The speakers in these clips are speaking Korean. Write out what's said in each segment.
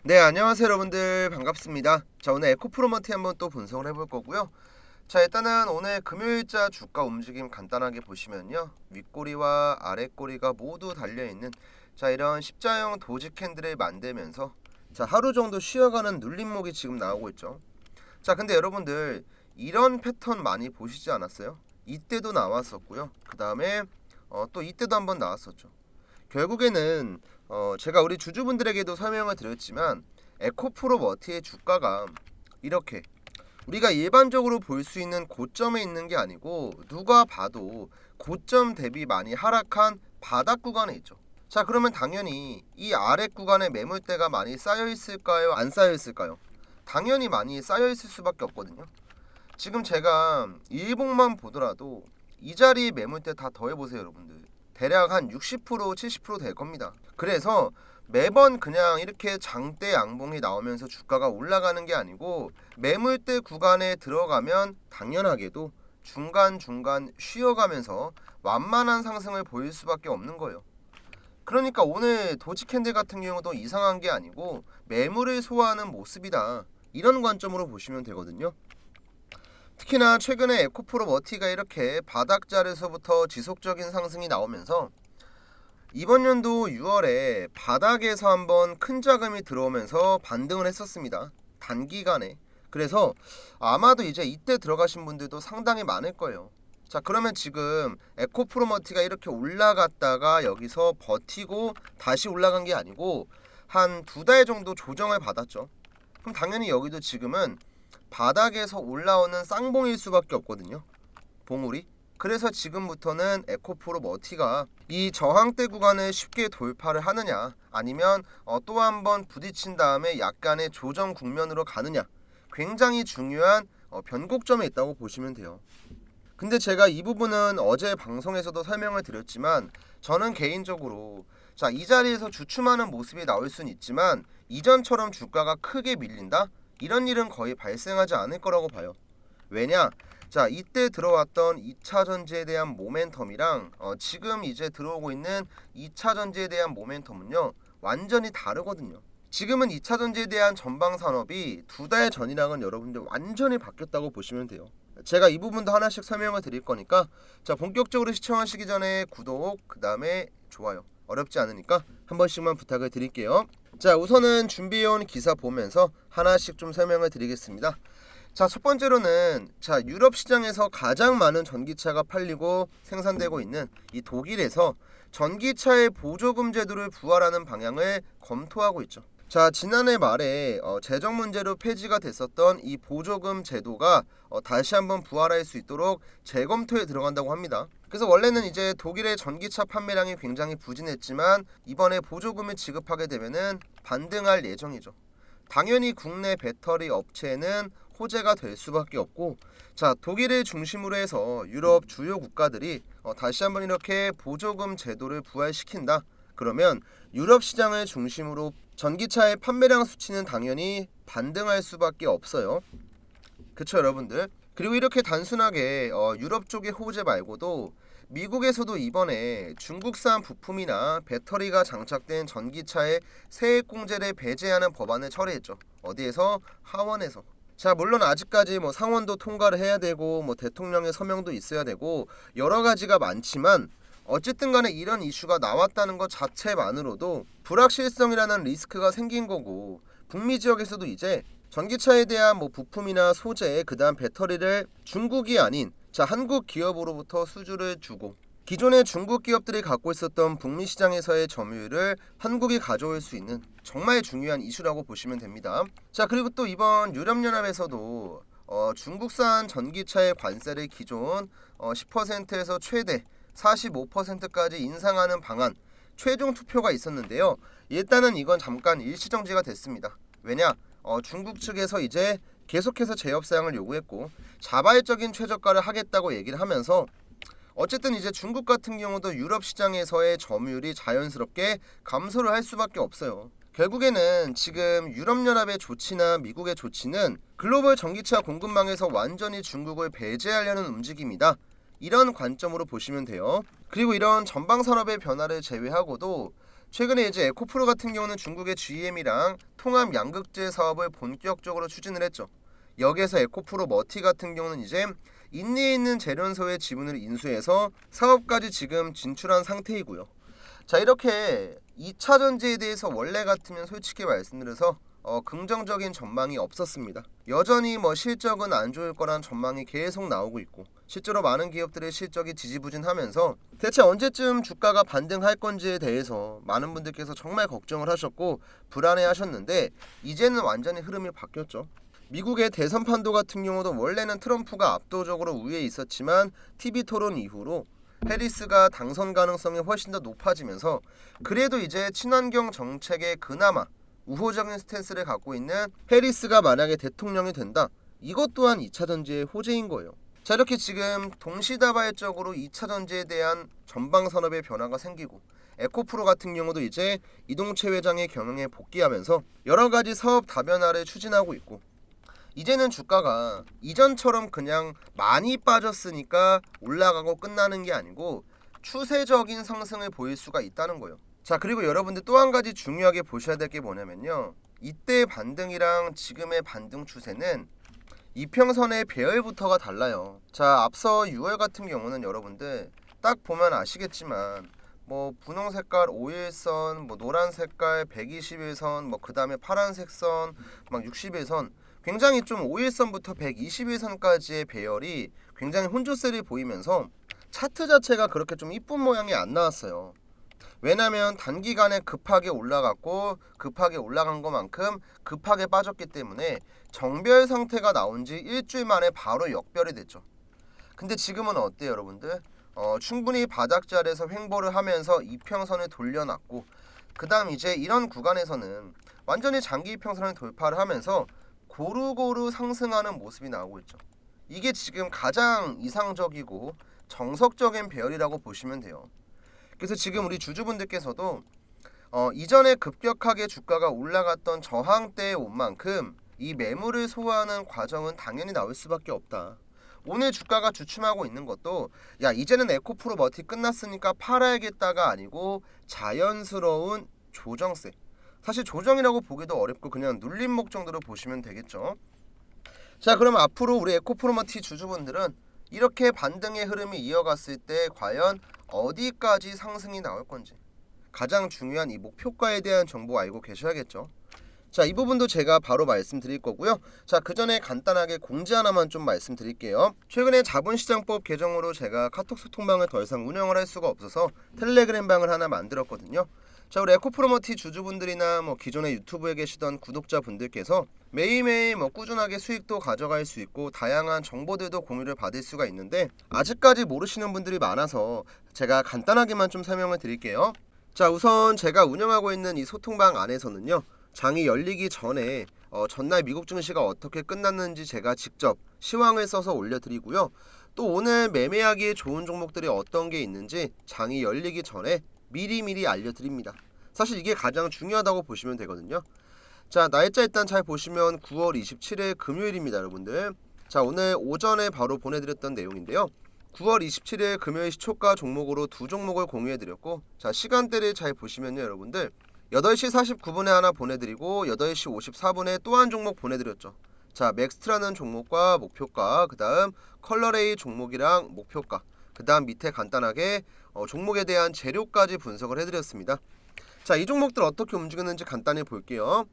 네, 안녕하세요 여러분들, 반갑습니다. 자, 오늘 에코프로머티 한번 또 분석을 해볼 거고요. 자, 일단은 오늘 금요일자 주가 움직임 간단하게 보시면요, 윗꼬리와 아랫꼬리가 모두 달려있는 이런 십자형 도지 캔들을 만들면서 하루 정도 쉬어가는 눌림목이 지금 나오고 있죠. 자, 근데 여러분들 이런 패턴 많이 보시지 않았어요? 이때도 나왔었고요. 그 다음에 또 이때도 한번 나왔었죠. 결국에는 제가 우리 주주분들에게도 설명을 드렸지만, 에코프로머티의 주가가 이렇게 우리가 일반적으로 볼 수 있는 고점에 있는 게 아니고, 누가 봐도 고점 대비 많이 하락한 바닥 구간에 있죠. 자, 그러면 당연히 이 아래 구간에 매물대가 많이 쌓여 있을까요, 안 쌓여 있을까요? 당연히 많이 쌓여 있을 수밖에 없거든요. 지금 제가 일봉만 보더라도 이 자리 매물대 다 더해보세요 여러분들. 대략 한 60% 70%될 겁니다. 그래서 매번 그냥 이렇게 장대 양봉이 나오면서 주가가 올라가는 게 아니고, 매물대 구간에 들어가면 당연하게도 중간중간 쉬어가면서 완만한 상승을 보일 수밖에 없는 거예요. 그러니까 오늘 도지 캔들 같은 경우도 이상한 게 아니고 매물을 소화하는 모습이다, 이런 관점으로 보시면 되거든요. 특히나 최근에 에코프로머티가 이렇게 바닥자리에서부터 지속적인 상승이 나오면서 이번 연도 6월에 바닥에서 한번 큰 자금이 들어오면서 반등을 했었습니다, 단기간에. 그래서 아마도 이제 이때 들어가신 분들도 상당히 많을 거예요. 자, 그러면 지금 에코프로머티가 이렇게 올라갔다가 여기서 버티고 다시 올라간 게 아니고 한 2달 정도 조정을 받았죠. 그럼 당연히 여기도 지금은 바닥에서 올라오는 쌍봉일 수밖에 없거든요, 봉우리. 그래서 지금부터는 에코프로머티가 이 저항대 구간을 쉽게 돌파를 하느냐, 아니면 또 한번 부딪힌 다음에 약간의 조정 국면으로 가느냐, 굉장히 중요한 변곡점에 있다고 보시면 돼요. 근데 제가 이 부분은 어제 방송에서도 설명을 드렸지만, 저는 개인적으로 이 자리에서 주춤하는 모습이 나올 수는 있지만 이전처럼 주가가 크게 밀린다, 이런 일은 거의 발생하지 않을 거라고 봐요. 왜냐? 이때 들어왔던 2차 전지에 대한 모멘텀이랑 지금 이제 들어오고 있는 2차 전지에 대한 모멘텀은요, 완전히 다르거든요. 지금은 2차 전지에 대한 전방 산업이 2달 전이랑은 여러분들 완전히 바뀌었다고 보시면 돼요. 제가 이 부분도 하나씩 설명을 드릴 거니까, 본격적으로 시청하시기 전에 구독, 그 다음에 좋아요, 어렵지 않으니까 한 번씩만 부탁을 드릴게요. 자, 우선은 준비해온 기사 보면서 하나씩 좀 설명을 드리겠습니다. 자, 첫 번째로는 유럽 시장에서 가장 많은 전기차가 팔리고 생산되고 있는 이 독일에서 전기차의 보조금 제도를 부활하는 방향을 검토하고 있죠. 자, 지난해 말에 재정 문제로 폐지가 됐었던 이 보조금 제도가 다시 한번 부활할 수 있도록 재검토에 들어간다고 합니다. 그래서 원래는 이제 독일의 전기차 판매량이 굉장히 부진했지만 이번에 보조금을 지급하게 되면은 반등할 예정이죠. 당연히 국내 배터리 업체는 호재가 될 수밖에 없고, 독일을 중심으로 해서 유럽 주요 국가들이 다시 한번 이렇게 보조금 제도를 부활시킨다, 그러면 유럽 시장을 중심으로 전기차의 판매량 수치는 당연히 반등할 수밖에 없어요. 그쵸 여러분들? 그리고 이렇게 단순하게 유럽 쪽의 호재 말고도 미국에서도 이번에 중국산 부품이나 배터리가 장착된 전기차의 세액공제를 배제하는 법안을 처리했죠. 어디에서? 하원에서. 자, 물론 아직까지 상원도 통과를 해야 되고 대통령의 서명도 있어야 되고 여러 가지가 많지만, 어쨌든 간에 이런 이슈가 나왔다는 것 자체만으로도 불확실성이라는 리스크가 생긴 거고, 북미 지역에서도 이제 전기차에 대한 부품이나 소재, 그 다음 배터리를 중국이 아닌 한국 기업으로부터 수주를 주고, 기존의 중국 기업들이 갖고 있었던 북미 시장에서의 점유율을 한국이 가져올 수 있는 정말 중요한 이슈라고 보시면 됩니다. 자, 그리고 또 이번 유럽연합에서도 중국산 전기차의 관세를 기존 10%에서 최대 45%까지 인상하는 방안 최종 투표가 있었는데요. 일단은 이건 잠깐 일시정지가 됐습니다. 왜냐? 중국 측에서 이제 계속해서 재협 사양을 요구했고 자발적인 최저가를 하겠다고 얘기를 하면서, 어쨌든 이제 중국 같은 경우도 유럽 시장에서의 점유율이 자연스럽게 감소를 할 수밖에 없어요. 결국에는 지금 유럽연합의 조치나 미국의 조치는 글로벌 전기차 공급망에서 완전히 중국을 배제하려는 움직임이다, 이런 관점으로 보시면 돼요. 그리고 이런 전방 산업의 변화를 제외하고도 최근에 이제 에코프로 같은 경우는 중국의 GM이랑 통합 양극재 사업을 본격적으로 추진을 했죠. 여기에서 에코프로 머티 같은 경우는 이제 인내에 있는 재련소의 지분을 인수해서 사업까지 지금 진출한 상태이고요. 자, 이렇게 2차 전지에 대해서 원래 같으면 솔직히 말씀드려서 긍정적인 전망이 없었습니다. 여전히 실적은 안 좋을 거란 전망이 계속 나오고 있고, 실제로 많은 기업들의 실적이 지지부진하면서 대체 언제쯤 주가가 반등할 건지에 대해서 많은 분들께서 정말 걱정을 하셨고 불안해하셨는데, 이제는 완전히 흐름이 바뀌었죠. 미국의 대선 판도 같은 경우도 원래는 트럼프가 압도적으로 우위에 있었지만 TV 토론 이후로 해리스가 당선 가능성이 훨씬 더 높아지면서, 그래도 이제 친환경 정책에 그나마 우호적인 스탠스를 갖고 있는 해리스가 만약에 대통령이 된다, 이것 또한 2차 전지의 호재인 거예요. 자, 이렇게 지금 동시다발적으로 2차 전지에 대한 전방 산업의 변화가 생기고, 에코프로 같은 경우도 이제 이동채 회장의 경영에 복귀하면서 여러 가지 사업 다변화를 추진하고 있고, 이제는 주가가 이전처럼 그냥 많이 빠졌으니까 올라가고 끝나는 게 아니고 추세적인 상승을 보일 수가 있다는 거예요. 자, 그리고 여러분들 또 한 가지 중요하게 보셔야 될 게 뭐냐면요, 이때의 반등이랑 지금의 반등 추세는 이평선의 배열부터가 달라요. 자, 앞서 6월 같은 경우는 여러분들 딱 보면 아시겠지만 분홍 색깔 5일선, 노란 색깔 121선, 그 다음에 파란색 선, 61선, 굉장히 좀 5일선부터 121선까지의 배열이 굉장히 혼조세를 보이면서 차트 자체가 그렇게 좀 이쁜 모양이 안 나왔어요. 왜냐면 단기간에 급하게 올라갔고, 급하게 올라간 것만큼 급하게 빠졌기 때문에 정별 상태가 나온 지 일주일 만에 바로 역별이 됐죠. 근데 지금은 어때요, 여러분들? 충분히 바닥자리에서 횡보를 하면서 이평선을 돌려놨고, 그 다음 이제 이런 구간에서는 완전히 장기 이평선을 돌파를 하면서 고루고루 상승하는 모습이 나오고 있죠. 이게 지금 가장 이상적이고 정석적인 배열이라고 보시면 돼요. 그래서 지금 우리 주주분들께서도 이전에 급격하게 주가가 올라갔던 저항대에 온 만큼 이 매물을 소화하는 과정은 당연히 나올 수밖에 없다. 오늘 주가가 주춤하고 있는 것도 이제는 에코프로 머티 끝났으니까 팔아야겠다가 아니고 자연스러운 조정세, 사실 조정이라고 보기도 어렵고 그냥 눌림목 정도로 보시면 되겠죠. 자, 그럼 앞으로 우리 에코프로머티 주주분들은 이렇게 반등의 흐름이 이어갔을 때 과연 어디까지 상승이 나올 건지, 가장 중요한 이 목표가에 대한 정보 알고 계셔야겠죠. 자, 이 부분도 제가 바로 말씀드릴 거고요. 자, 그 전에 간단하게 공지 하나만 좀 말씀드릴게요. 최근에 자본시장법 개정으로 제가 카톡 소통방을 더 이상 운영을 할 수가 없어서 텔레그램 방을 하나 만들었거든요. 자, 우리 에코프로머티 주주분들이나 기존에 유튜브에 계시던 구독자분들께서 매일매일 꾸준하게 수익도 가져갈 수 있고 다양한 정보들도 공유를 받을 수가 있는데, 아직까지 모르시는 분들이 많아서 제가 간단하게만 좀 설명을 드릴게요. 자, 우선 제가 운영하고 있는 이 소통방 안에서는요, 장이 열리기 전에 전날 미국 증시가 어떻게 끝났는지 제가 직접 시황을 써서 올려드리고요. 또 오늘 매매하기에 좋은 종목들이 어떤 게 있는지 장이 열리기 전에 미리미리 알려드립니다. 사실 이게 가장 중요하다고 보시면 되거든요. 자, 날짜 일단 잘 보시면 9월 27일 금요일입니다, 여러분들. 자, 오늘 오전에 바로 보내드렸던 내용인데요. 9월 27일 금요일 시초가 종목으로 두 종목을 공유해드렸고, 자, 시간대를 잘 보시면요, 여러분들 8시 49분에 하나 보내드리고 8시 54분에 또 한 종목 보내드렸죠. 자, 맥스트라는 종목과 목표가, 그 다음 컬러레이 종목이랑 목표가, 그 다음 밑에 간단하게 종목에 대한 재료까지 분석을 해드렸습니다. 자, 이 종목들 어떻게 움직였는지 간단히 볼게요.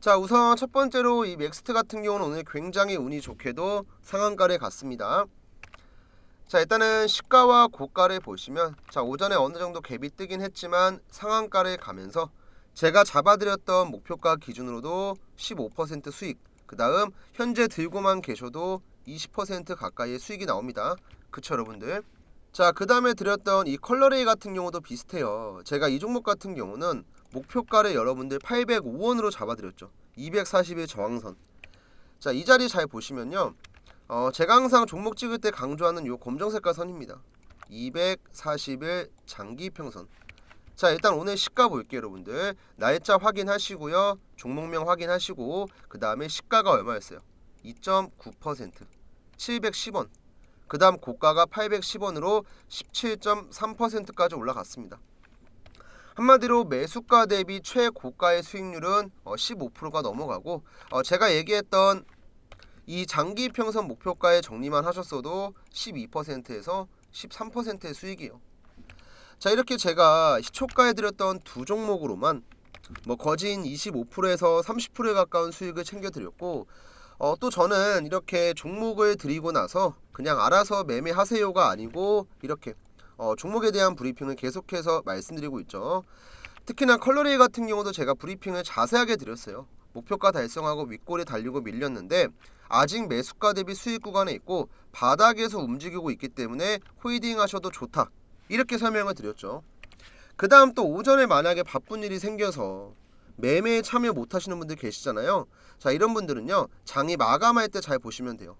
자, 우선 첫 번째로 이 맥스트 같은 경우는 오늘 굉장히 운이 좋게도 상한가를 갔습니다. 자, 일단은 시가와 고가를 보시면, 자, 오전에 어느 정도 갭이 뜨긴 했지만 상한가를 가면서 제가 잡아드렸던 목표가 기준으로도 15% 수익, 그 다음 현재 들고만 계셔도 20% 가까이의 수익이 나옵니다. 그쵸, 여러분들? 자, 그 다음에 드렸던 이 컬러레이 같은 경우도 비슷해요. 제가 이 종목 같은 경우는 목표가를 여러분들 805원으로 잡아드렸죠. 240일 저항선. 자, 이 자리 잘 보시면요, 제가 항상 종목 찍을 때 강조하는 요 검정색깔 선입니다. 240일 장기평선. 자, 일단 오늘 시가 볼게요, 여러분들. 날짜 확인하시고요, 종목명 확인하시고, 그 다음에 시가가 얼마였어요? 2.9%, 710원. 그 다음 고가가 810원으로 17.3%까지 올라갔습니다. 한마디로 매수가 대비 최고가의 수익률은 15%가 넘어가고, 제가 얘기했던 이 장기 평선 목표가에 정리만 하셨어도 12%에서 13%의 수익이에요. 자, 이렇게 제가 시초가에 드렸던 두 종목으로만 거진 25%에서 30%에 가까운 수익을 챙겨 드렸고, 또 저는 이렇게 종목을 드리고 나서 그냥 알아서 매매하세요가 아니고 이렇게 종목에 대한 브리핑을 계속해서 말씀드리고 있죠. 특히나 컬러레이 같은 경우도 제가 브리핑을 자세하게 드렸어요. 목표가 달성하고 윗골이 달리고 밀렸는데 아직 매수가 대비 수익 구간에 있고 바닥에서 움직이고 있기 때문에 홀딩 하셔도 좋다, 이렇게 설명을 드렸죠. 그 다음 또 오전에 만약에 바쁜 일이 생겨서 매매에 참여 못 하시는 분들 계시잖아요. 자, 이런 분들은요, 장이 마감할 때 잘 보시면 돼요.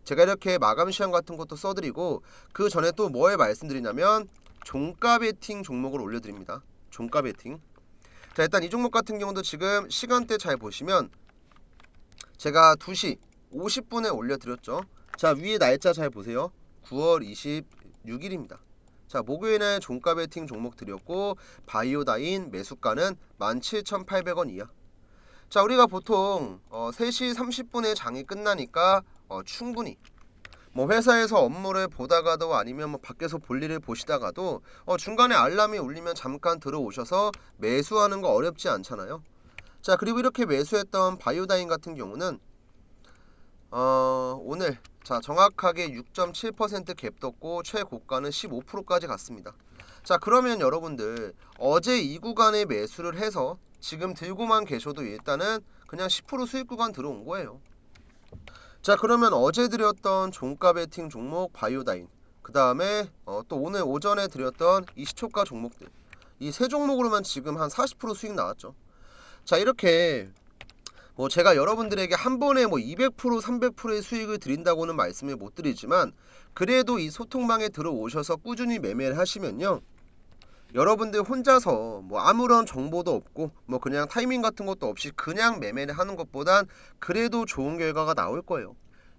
제가 이렇게 마감 시간 같은 것도 써드리고, 그 전에 또 뭐에 말씀드리냐면 종가 베팅 종목을 올려드립니다. 종가 베팅. 자, 일단 이 종목 같은 경우도 지금 시간대 잘 보시면 제가 2시 50분에 올려드렸죠. 자, 위에 날짜 잘 보세요. 9월 26일입니다. 자, 목요일에 종가 베팅 종목 드렸고 바이오다인 매수가는 17,800원 이하. 자, 우리가 보통 3시 30분에 장이 끝나니까 충분히 회사에서 업무를 보다가도 아니면 밖에서 볼일을 보시다가도 중간에 알람이 울리면 잠깐 들어오셔서 매수하는 거 어렵지 않잖아요. 자, 그리고 이렇게 매수했던 바이오다인 같은 경우는 오늘 자 정확하게 6.7% 갭 떴고 최고가는 15%까지 갔습니다. 자, 그러면 여러분들 어제 이 구간에 매수를 해서 지금 들고만 계셔도 일단은 그냥 10% 수익 구간 들어온 거예요. 자, 그러면 어제 드렸던 종가 베팅 종목 바이오다인, 그 다음에 또 오늘 오전에 드렸던 이 시초가 종목들, 이 세 종목으로만 지금 한 40% 수익 나왔죠. 자, 이렇게 제가 여러분들에게 한 번에 200% 300%의 수익을 드린다고는 말씀을 못 드리지만, 그래도 이 소통방에 들어오셔서 꾸준히 매매를 하시면요, 여러분들 혼자서 아무런 정보도 없고 그냥 타이밍 같은 것도 없이 그냥 매매를 하는 것보단 그래도 좋은 결과가 나올 거예요.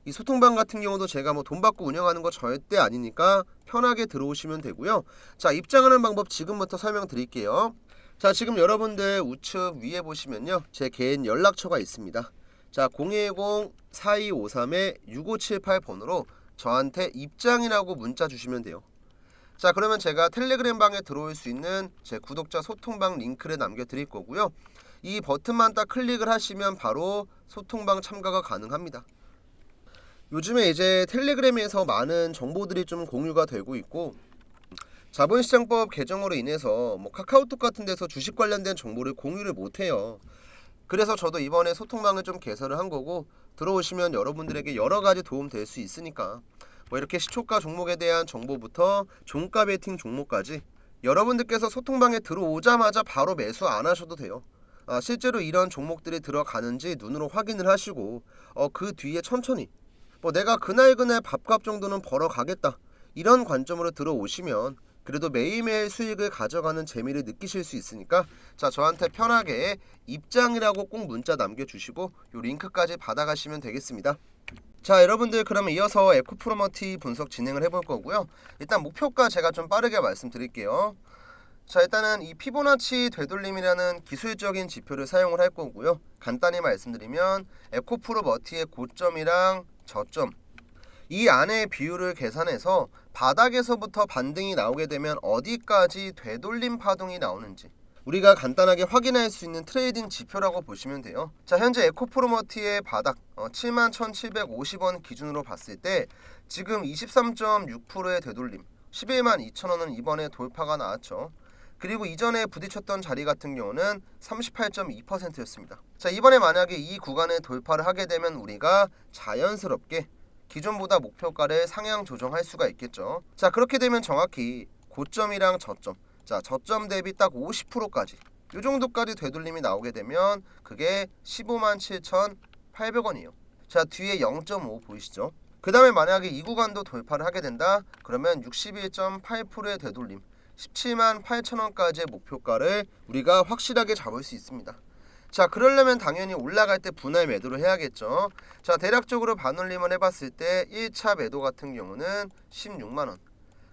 이 소통방 같은 경우도 제가 돈 받고 운영하는 거 절대 아니니까 편하게 들어오시면 되고요. 자, 입장하는 방법 지금부터 설명드릴게요. 자, 지금 여러분들 우측 위에 보시면요, 제 개인 연락처가 있습니다. 자, 010-4253-6578번으로 저한테 입장이라고 문자 주시면 돼요. 자, 그러면 제가 텔레그램 방에 들어올 수 있는 제 구독자 소통방 링크를 남겨드릴 거고요. 이 버튼만 딱 클릭을 하시면 바로 소통방 참가가 가능합니다. 요즘에 이제 텔레그램에서 많은 정보들이 좀 공유가 되고 있고, 자본시장법 개정으로 인해서 카카오톡 같은 데서 주식 관련된 정보를 공유를 못해요. 그래서 저도 이번에 소통방을 좀 개설을 한 거고, 들어오시면 여러분들에게 여러가지 도움 될 수 있으니까 이렇게 시초가 종목에 대한 정보부터 종가 베팅 종목까지 여러분들께서 소통방에 들어오자마자 바로 매수 안 하셔도 돼요. 실제로 이런 종목들이 들어가는지 눈으로 확인을 하시고 그 뒤에 천천히 내가 그날 밥값 정도는 벌어가겠다, 이런 관점으로 들어오시면 그래도 매일매일 수익을 가져가는 재미를 느끼실 수 있으니까, 자, 저한테 편하게 입장이라고 꼭 문자 남겨주시고 요 링크까지 받아가시면 되겠습니다. 자, 여러분들 그러면 이어서 에코프로머티 분석 진행을 해볼 거고요. 일단 목표가 제가 좀 빠르게 말씀드릴게요. 자, 일단은 이 피보나치 되돌림이라는 기술적인 지표를 사용을 할 거고요. 간단히 말씀드리면 에코프로머티의 고점이랑 저점, 이 안의 비율을 계산해서 바닥에서부터 반등이 나오게 되면 어디까지 되돌림 파동이 나오는지 우리가 간단하게 확인할 수 있는 트레이딩 지표라고 보시면 돼요. 자, 현재 에코프로머티의 바닥 71,750원 기준으로 봤을 때 지금 23.6%의 되돌림 112,200,000원은 이번에 돌파가 나왔죠. 그리고 이전에 부딪혔던 자리 같은 경우는 38.2%였습니다. 자, 이번에 만약에 이 구간을 돌파를 하게 되면 우리가 자연스럽게 기존보다 목표가를 상향 조정할 수가 있겠죠. 자, 그렇게 되면 정확히 고점이랑 저점, 자, 저점 대비 딱 50%까지 이 정도까지 되돌림이 나오게 되면 그게 157,800원이에요. 자, 뒤에 0.5 보이시죠? 그 다음에 만약에 이 구간도 돌파를 하게 된다, 그러면 61.8%의 되돌림 178,000원까지의 목표가를 우리가 확실하게 잡을 수 있습니다. 자, 그러려면 당연히 올라갈 때 분할 매도를 해야겠죠. 자, 대략적으로 반올림을 해봤을 때 1차 매도 같은 경우는 16만원,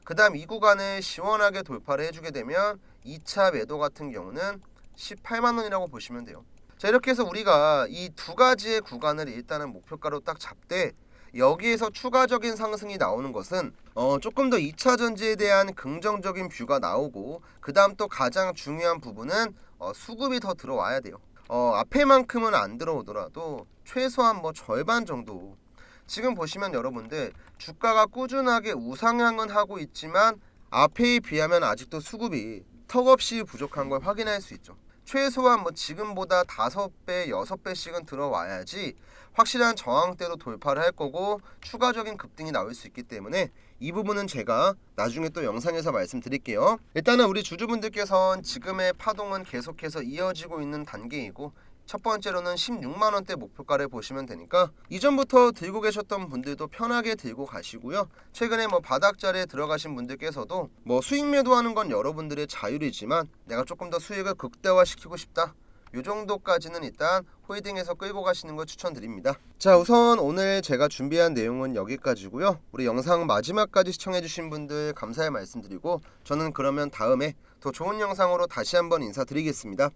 그 다음 이 구간을 시원하게 돌파를 해주게 되면 2차 매도 같은 경우는 18만원이라고 보시면 돼요. 자, 이렇게 해서 우리가 이 두 가지의 구간을 일단은 목표가로 딱 잡되 여기에서 추가적인 상승이 나오는 것은 조금 더 2차 전지에 대한 긍정적인 뷰가 나오고, 그 다음 또 가장 중요한 부분은 수급이 더 들어와야 돼요. 앞에만큼은 안 들어오더라도 최소한 뭐 절반 정도. 지금 보시면 여러분들 주가가 꾸준하게 우상향은 하고 있지만 앞에에 비하면 아직도 수급이 턱없이 부족한 걸 확인할 수 있죠. 최소한 뭐 지금보다 5배, 6배씩은 들어와야지 확실한 저항대도 돌파를 할 거고 추가적인 급등이 나올 수 있기 때문에 이 부분은 제가 나중에 또 영상에서 말씀드릴게요. 일단은 우리 주주분들께서는 지금의 파동은 계속해서 이어지고 있는 단계이고, 첫 번째로는 16만원대 목표가를 보시면 되니까 이전부터 들고 계셨던 분들도 편하게 들고 가시고요. 최근에 뭐 바닥자리에 들어가신 분들께서도 뭐 수익 매도하는 건 여러분들의 자율이지만 내가 조금 더 수익을 극대화시키고 싶다, 요 정도까지는 일단 홀딩해서 끌고 가시는 걸 추천드립니다. 자, 우선 오늘 제가 준비한 내용은 여기까지고요. 우리 영상 마지막까지 시청해주신 분들 감사의 말씀드리고, 저는 그러면 다음에 더 좋은 영상으로 다시 한번 인사드리겠습니다.